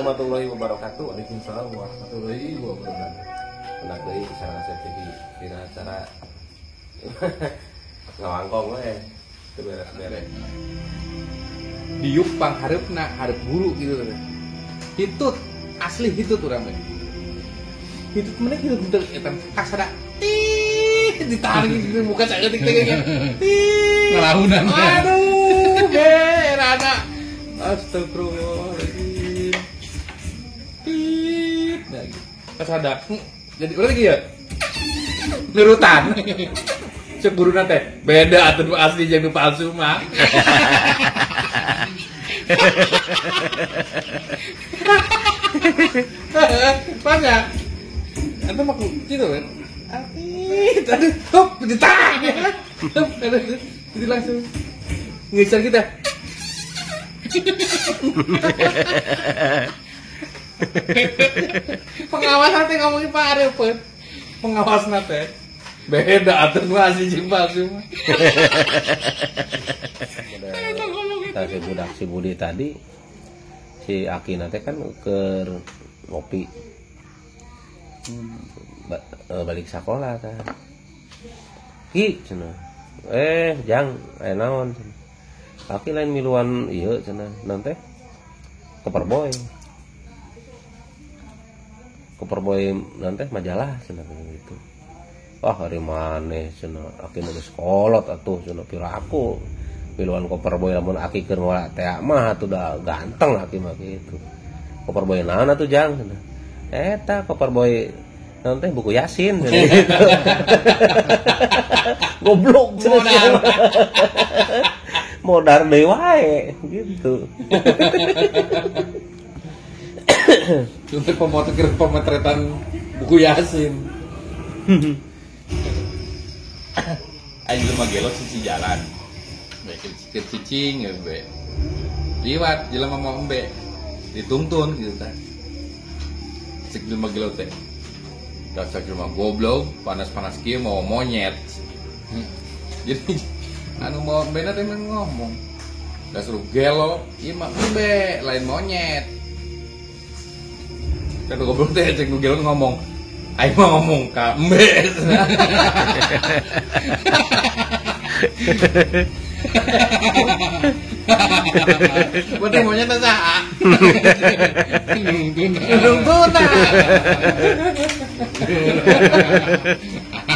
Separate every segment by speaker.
Speaker 1: warahmatullahi wabarakatuh. Waalaikumsalam warahmatullahi wabarakatuh. Hendak deui sareng sepi dina acara ngawangkong we teu bere.
Speaker 2: Diuk panghareupna hareup guru gitu. Hitut asli hitut urang mah. Hitut mana hitut teu eta kasada. Ditarik di muka saeutik teh ge.
Speaker 3: Ngalaunan.
Speaker 2: Aduh, berana. Astagfirullahaladzim. Kasada. Jadi ulah lagi ya. Nurutan. Cek guruna teh beda atuh asli jeung nu palsu mah. Pas ya? Atuh mah kitu kan. Aduh, hop, ditahan ya. Hop, jadi langsung ngejar kita. Pengawas nanti ngomongin Pak Arifin. Pengawas nanti beda atuh masih jeung palsu mah.
Speaker 1: Si budak si Budi tadi si Aki nanti kan ke ngopi balik sekolah kan ki cenah jang aya naon Aki lain miluan ieu cenah naon teh Koperboy nanti majalah cenah gitu. Wah hari maneh cenah Aki nulis kolot atuh cenah piraku miluan Koperboy lamun Aki keur ngolah teh mah atuh da ganteng Aki mah gitu. Koperboy naon atuh jang cenah eta Koperboy naon teh buku Yasin gitu. Goblok cenah. Modar deui wae gitu.
Speaker 2: Untuk pemotretan buku Yasin.
Speaker 3: Ayo mah gelo sisi jalan. Bae ke cicing be. Liwat jelema mau embe. Dituntun gitu kan. Cek jelema gelo teh. Dasar jelema goblok, panas-panas kieu mau monyet. Jadi anu mau embe teh ngomong. Dasar gelo, ieu mah embe, lain monyet. Kan goblok teh cek nu gelo ngomong. Aing mah ngomong ka embe.
Speaker 2: Berarti monyet teh saha? Nunggu tah.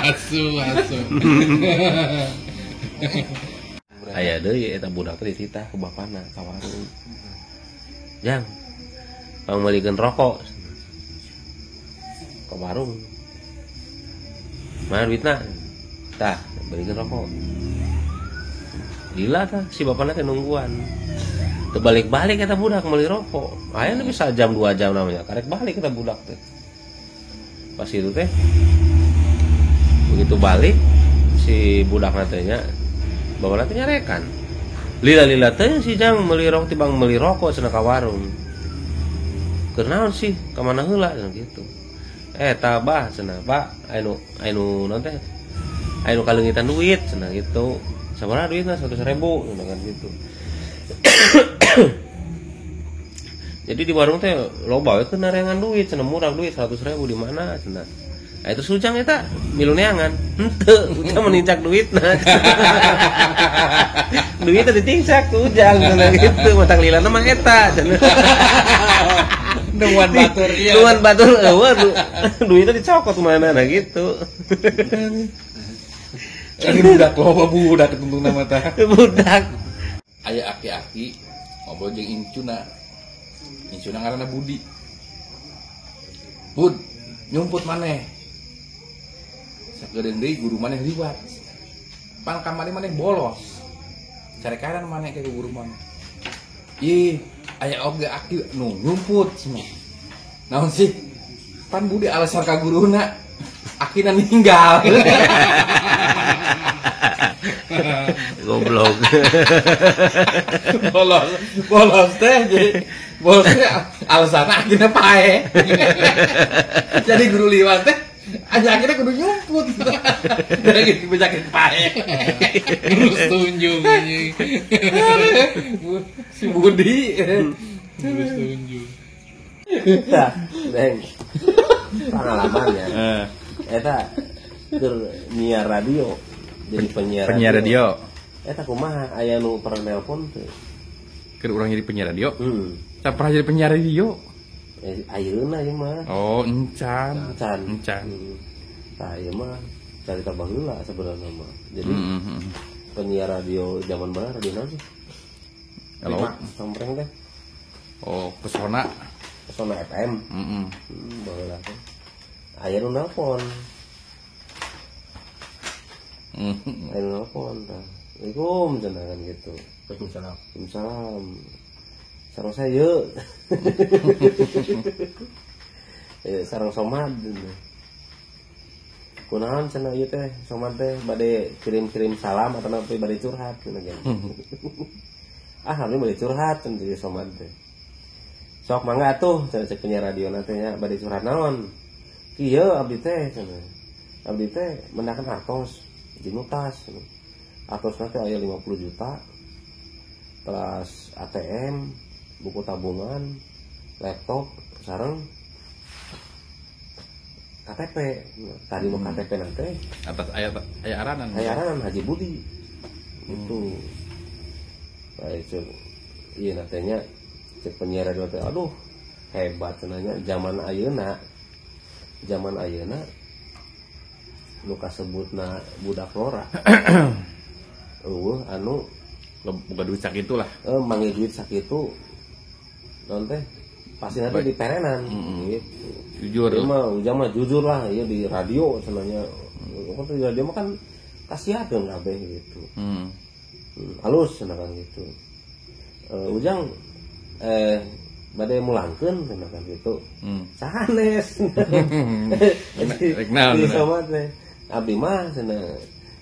Speaker 3: Asu.
Speaker 1: Aya deui eta budak teh dititah ku bapana ka warung. Jang. Pangmelikeun rokok. Ke warung. Mana duitna? Tah, belikan rokok. Gila tah si bapana teh nungguan. Teu balik-balik eta budak meuli rokok. Aya nu bisa jam 2 jam namanya. Karek balik eta budak teh. Pas itu teh begitu balik si budak teh bapana teh nyarekan. Lila-lila teh si Jang meuli rokok tibang meuli rokok cenah ka warung. Keur naon sih? Ka mana heula cenah kitu. Tabah cenah Pak anu naon teh anu kalengitan duit cenah gitu sabaraha duitna 100.000 cenah kan gitu. Jadi di warung teh loba we keur narengan duit cenah murah duit 100.000 di mana cenah. Itu Sujang eta milu neangan henteu Ujang menincak duitna. Duitna ditincak ku Ujang cenah gitu matak lilana mah eta cenah.
Speaker 2: Nuan batur iya.
Speaker 1: Nuan batur eueuh duitnya dicokot mana nah gitu.
Speaker 2: Ini budak loba budak ketuntung nama tah.
Speaker 1: Budak.
Speaker 3: Aya aki-aki ngobrol jeung incuna. Incuna ngaranna Budi. Bud, nyumput maneh. Sakedeung deui guru maneh liwat. Pan kamari maneh bolos. Carekaran maneh ke guru maneh. Ih, aya oge aki nu nyumput semua. Naon sih? Pan Budi alasan ka guruna. Akina ninggal.
Speaker 1: Goblok.
Speaker 2: Bolos teh jadi bolos teh alasan akina pae. Jadi guru liwat teh aja akhirnya kudu nyumput. Dari bejakin pae.
Speaker 3: Terus tunjuk anjing.
Speaker 2: Si Budi.
Speaker 3: Terus tunjuk.
Speaker 1: Nah, Deng. Pengalamannya. Eta keur nyiar radio. Jadi penyiar
Speaker 3: radio.
Speaker 1: Eta kumaha aya nu pernah nelpon teh.
Speaker 3: Keur urang jadi penyiar radio. Tak pernah jadi penyiar radio.
Speaker 1: Ayeuna ieu mah.
Speaker 3: Oh, encan.
Speaker 1: Tah ieu mah carita baheula sebenarnya mah. Jadi penyiar radio zaman mana radio naon sih?
Speaker 3: Halo.
Speaker 1: Sampreng teh.
Speaker 3: Oh, Pesona
Speaker 1: FM. Baheula teh. Aya nu nelpon. Aya nu nelpon tah. Assalamualaikum cenah kan gitu. Waalaikumsalam. Sareng saya yeuh. Sareng somad. Kunaon cenah ieu teh? Somad teh bade kirim-kirim salam atau napi bade curhat cenah gitu. Hari bade curhat cenah di somad teh. Sok mangga atuh cenah cek penyiar radio na teh nya bade curhat naon? Kieu abdi teh cenah. Abdi teh mendakan artos di nutas. Artos nanti aya 50 juta. Plus ATM, buku tabungan, laptop, sareng KTP. Tadi mau KTP nanti
Speaker 3: atas aya aranan.
Speaker 1: Aya aranan Haji Budi. Itu. Baik cek. Iya nantinya cek penyiar radio teh aduh hebat cenanya zaman ayeuna. Zaman ayeuna nu kasebutna budak lora. Anu
Speaker 3: bukan duit sakitu lah.
Speaker 1: Manggil duit sakitu non teh pasti nanti di perenan gitu.
Speaker 3: Jujur.
Speaker 1: Ieu mah ujang mah jujur lah ieu di radio sebenarnya. Waktu di radio mah kan kasihakeun kabeh gitu. Halus cenah kan gitu. Ujang bade mulangkeun cenah kan gitu. Sanes.
Speaker 3: Rek naon?
Speaker 1: Di somat teh. Abdi mah cenah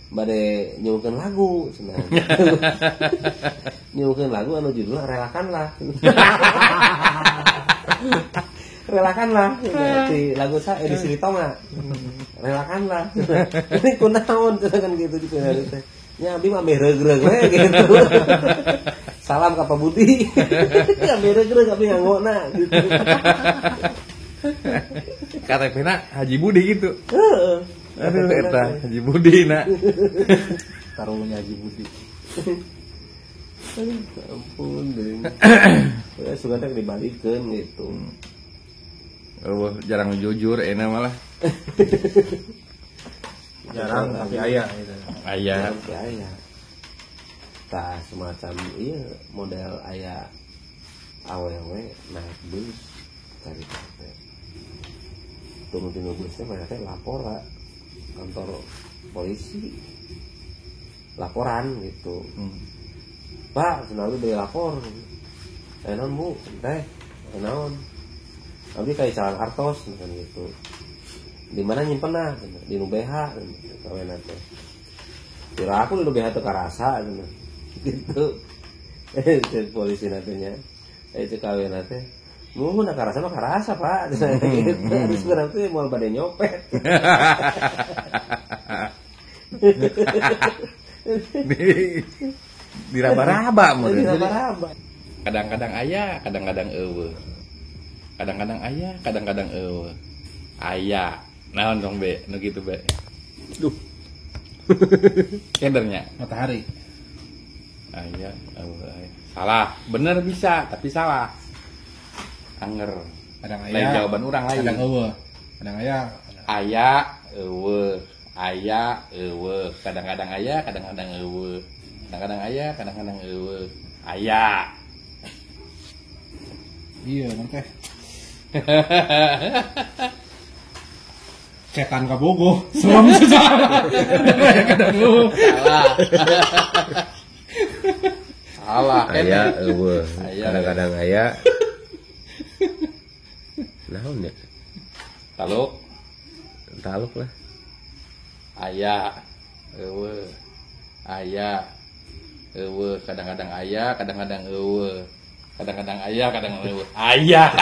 Speaker 1: bade nyuwunkeun lagu cenah. Nyuwunkeun lagu anu judulna Relakanlah. Relakanlah. Di lagu saya edisi Ritonga. Relakanlah. Ini kunaon kan gitu di penari teh. Nya abdi mah meregreg we gitu. Salam ka Pak Budi. Meregreg abdi nganggona gitu.
Speaker 3: KTP-na Haji Budi gitu.
Speaker 1: Heeh.
Speaker 3: Aduh, eta Haji Budi na.
Speaker 2: Taruhnya Haji Budi.
Speaker 1: Ampun deh. Ya suka teh dibalikeun gitu.
Speaker 3: Oh, jarang jujur enak malah.
Speaker 2: Jarang tapi aya gitu.
Speaker 3: Aya.
Speaker 1: Aya. Tah semacam iya model aya awewe naik bus cari teh. Turun di busnya mereka lapor kantor polisi laporan gitu. Pak, selalu dia lapor. Naon Bu, teh, naon? Abdi kayak jalan artos kan gitu. Di mana nyimpenna? Di NUBH kawenan teh. Kira aku di NUBH teh karasa gitu. Polisi nantinya. Cek kawenan teh. Mun nak karasa mah karasa, Pak. Gitu. Terus sekarang teh moal bade nyopet.
Speaker 3: Diraba-raba mun.
Speaker 1: Diraba-raba.
Speaker 3: Kadang-kadang aya, kadang-kadang eueuh. Kadang-kadang aya, kadang-kadang eueuh. Aya. Naon dong Be? Nu kitu Be. Duh. Kendernya
Speaker 2: Matahari.
Speaker 3: Aya, eueuh aya. Salah, bener bisa, tapi salah. Anger.
Speaker 2: Kadang
Speaker 3: Lain
Speaker 2: aya.
Speaker 3: jawaban urang lain.
Speaker 2: Kadang eueuh. Kadang aya.
Speaker 3: Aya, eueuh. Aya, eueuh. Kadang-kadang aya, kadang-kadang eueuh. Kadang-kadang aya, kadang-kadang eueuh. Aya.
Speaker 2: Iya, nanti. Setan kabogo, semua bisa salah. Kadang eueuh.
Speaker 3: Salah. Salah.
Speaker 1: Aya eueuh.
Speaker 3: Aya.
Speaker 1: Kadang-kadang aya. Naon ya? Taluk lah.
Speaker 3: Aya, eueuh. Aya, eueuh. Kadang-kadang aya, kadang-kadang eueuh. Kadang-kadang aya, kadang-kadang eueuh. Aya.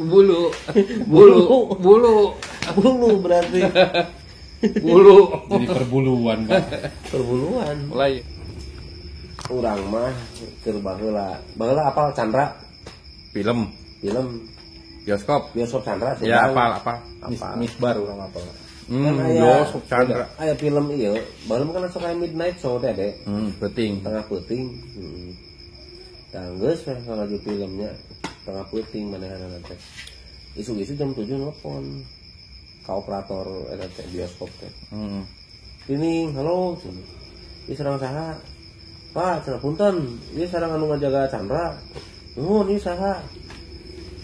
Speaker 3: Bulu
Speaker 1: Berarti
Speaker 3: bulu.
Speaker 2: Jadi perbuluan, Pak.
Speaker 1: perbuluan.
Speaker 3: Mulai
Speaker 1: urang mah keur baheula apa Chandra
Speaker 3: Film,
Speaker 1: bioskop Chandra
Speaker 3: ya apa?
Speaker 2: Misbar orang apa?
Speaker 3: Bioskop Chandra.
Speaker 1: Aya film ieu baheula kan sok aya midnight show teh deh
Speaker 3: Penting.
Speaker 1: tengah peuting tah geus we ngaju filmnya tengah peuting manehna teh isu-isu jam 7 nelpon ka operator eta teh bioskop teh ini halo ieu sareng saha Pak cenah punten ieu sareng anu ngajaga Chandra nuhun ieu saha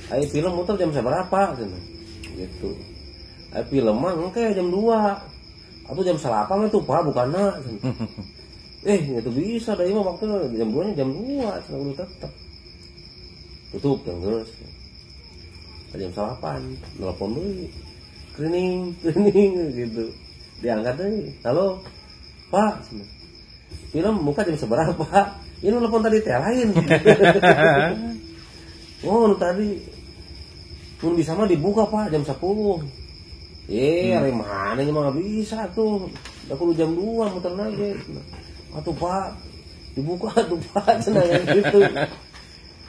Speaker 1: aya film muter jam saberapa cenah gitu aya film mah engke jam 2 atau jam 8 itu Pak bukanna cenah itu bisa da ieu mah waktu jam 2 nya jam 2 cenah kudu tetep tutup yang geus jam 8 nelpon deui cleaning gitu diangkat deui halo Pak film buka jam seberapa ini nelpon tadi teh lain oh tadi pun bisa mah dibuka Pak jam 10 hari mana nya mah bisa tuh udah kudu jam 2 muter lagi atuh Pak dibuka tuh Pak cenah gitu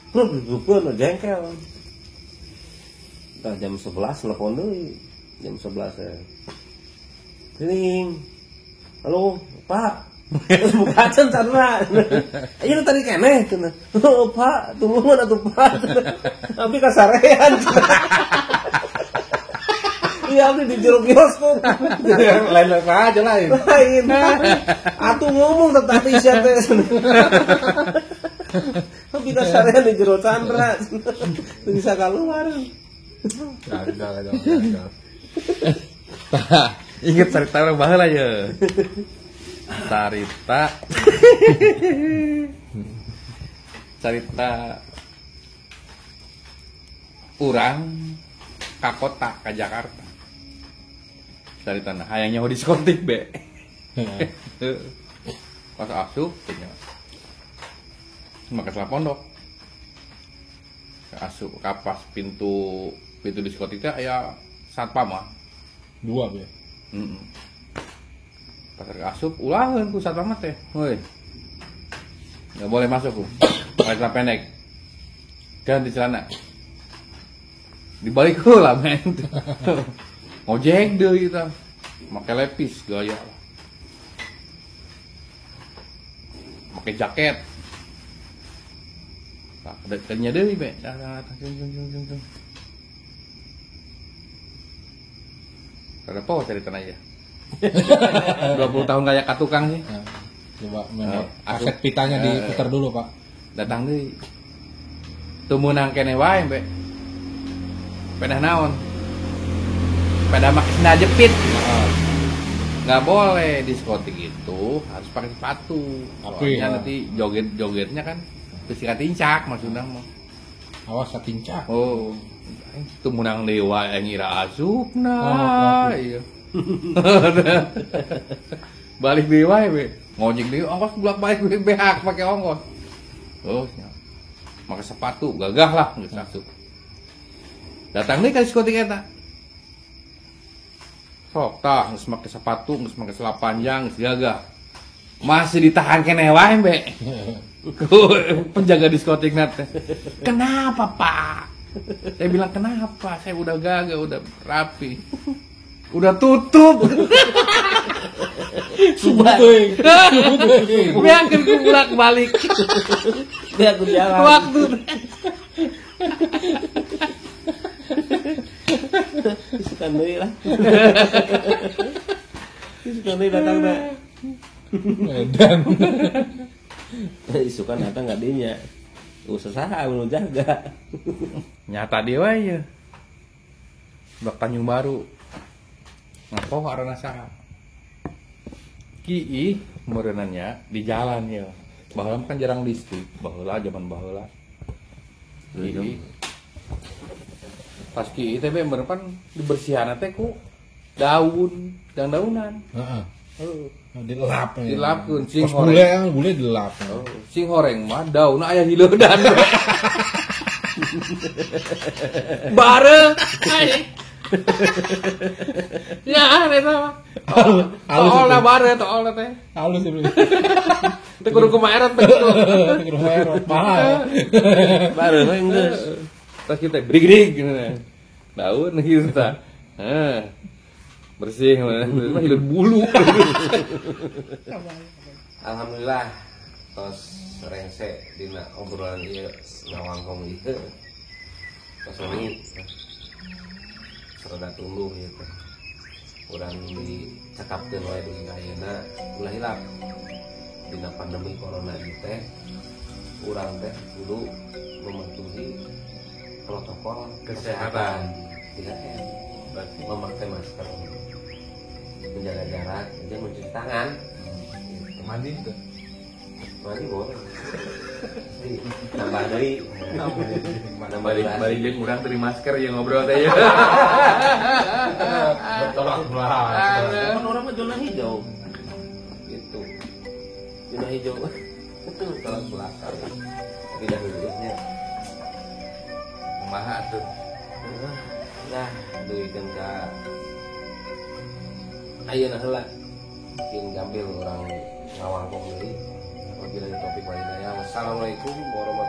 Speaker 1: terus ditutupan jengkel nah, jam 11 telepon deui jam 11 ya cleaning halo Pak terus buka can Chandra ayo tadi keneh cenah oh Pak tungguan atuh Pak tapi kasarean iya abdi di jero bioskop
Speaker 2: Lain aja lain.
Speaker 1: atuh ngomong tetapi sia teh tapi kasarean di jero Chandra bisa keluar
Speaker 2: Gagal.
Speaker 3: Ingat cerita orang baheula ya. Cerita urang ka kota ka Jakarta. Cerita hayangnya mau diskotik be. Pas asup nya. Maka salah pondok. Asup kapas pintu diskotik teh aya satpam mah.
Speaker 2: 2 be.
Speaker 3: Pas asup ulangan ku satpam teh. Woi. Enggak boleh masuk ku. Celana pendek. Ganti celana. Dibalik heula men. Ngojek deui kita. Make lepis gaya. Make jaket. Tak dekenya deui be. Jung. Ada apa cerita aja? 20 tahun kayak katukang sih.
Speaker 2: Nah, coba aset pitanya diputar dulu Pak.
Speaker 3: Datang deui. Tumunang kene wae be. Pedah naon? Pedah make sendal jepit. Nggak boleh diskotik itu harus pakai sepatu. Awalnya nanti jogetnya kan terus tincak maksudnya mah.
Speaker 2: Awas tincak.
Speaker 3: Oh. Tumunang dewa yang ngira asupna. Iya. Balik dewa ya be. Ngojek dewa ongkos bolak-balik behak pakai ongkos. Oh, pakai sepatu gagah lah geus asup. Datang deui ka diskotik eta. Sok tah geus make sepatu, geus make celana panjang, geus gagah. Masih ditahan keneh wae be. Penjaga diskotik teh. Kenapa, Pak? Saya bilang kenapa? Saya udah gagah, udah rapi. Udah tutup.
Speaker 2: Subuh.
Speaker 3: Biarkan ku bolak-balik.
Speaker 1: dia aku jalan
Speaker 3: Waktu.
Speaker 1: isukan deui lah isukan deui datang dah
Speaker 2: Medan.
Speaker 1: isukan datang nggak dinya usaha anu jaga
Speaker 3: Nyata dia wae ya. Bak Tanjung Baru. Ngapo arana saha? Ki meureunannya di jalan ya. Baheula kan jarang listrik, baheula zaman baheula. Ki pas ki teh bener kan dibersihan teh ku daunan.
Speaker 2: Heeh.
Speaker 3: Heuh.
Speaker 2: Dilap.
Speaker 3: Dilapkeun sing
Speaker 2: Pas
Speaker 3: horeng.
Speaker 2: bule dilap.
Speaker 3: Oh, sing horeng mah daunna aya hileudan. Bareng. Ya aneh sama.
Speaker 2: Halus
Speaker 3: Tol
Speaker 2: itu.
Speaker 3: lah bare tol teh.
Speaker 2: Halus itu.
Speaker 3: Teu kudu kumaha teh.
Speaker 2: Kira merah mahal.
Speaker 1: Baru we geus.
Speaker 3: Tas kita brig gitu nah. Daun gitu tah. Bersih mah hidup bulu.
Speaker 1: Alhamdulillah tos rengse dina obrolan ieu ngawangkong ieu. Tos ini serada tuluh ieu teh. Urang dicakapkeun wae dugi ayeuna ulah hilap. Dina pandemi corona ieu teh urang teh kudu mematuhi protokol
Speaker 3: Kesehatan.
Speaker 1: 3M. Berarti memakai masker, menjaga jarak, dan mencuci tangan.
Speaker 3: Mandi tuh.
Speaker 1: Mandi boleh. Nambah dari,
Speaker 3: Balik jeung urang teri masker yang ngobrol teh ya.
Speaker 2: Bertolak
Speaker 1: Kan orang mah zona hijau, gitu. Zona hijau, tolak belakang. Tidak hidupnya.
Speaker 3: Kumaha tuh.
Speaker 1: Nah, duitkan ka ayeuna heula. Bikin gambil orang ngawangkong deui. Wabillahi taufiq wal hidayah. Wassalamualaikum warahmatullahi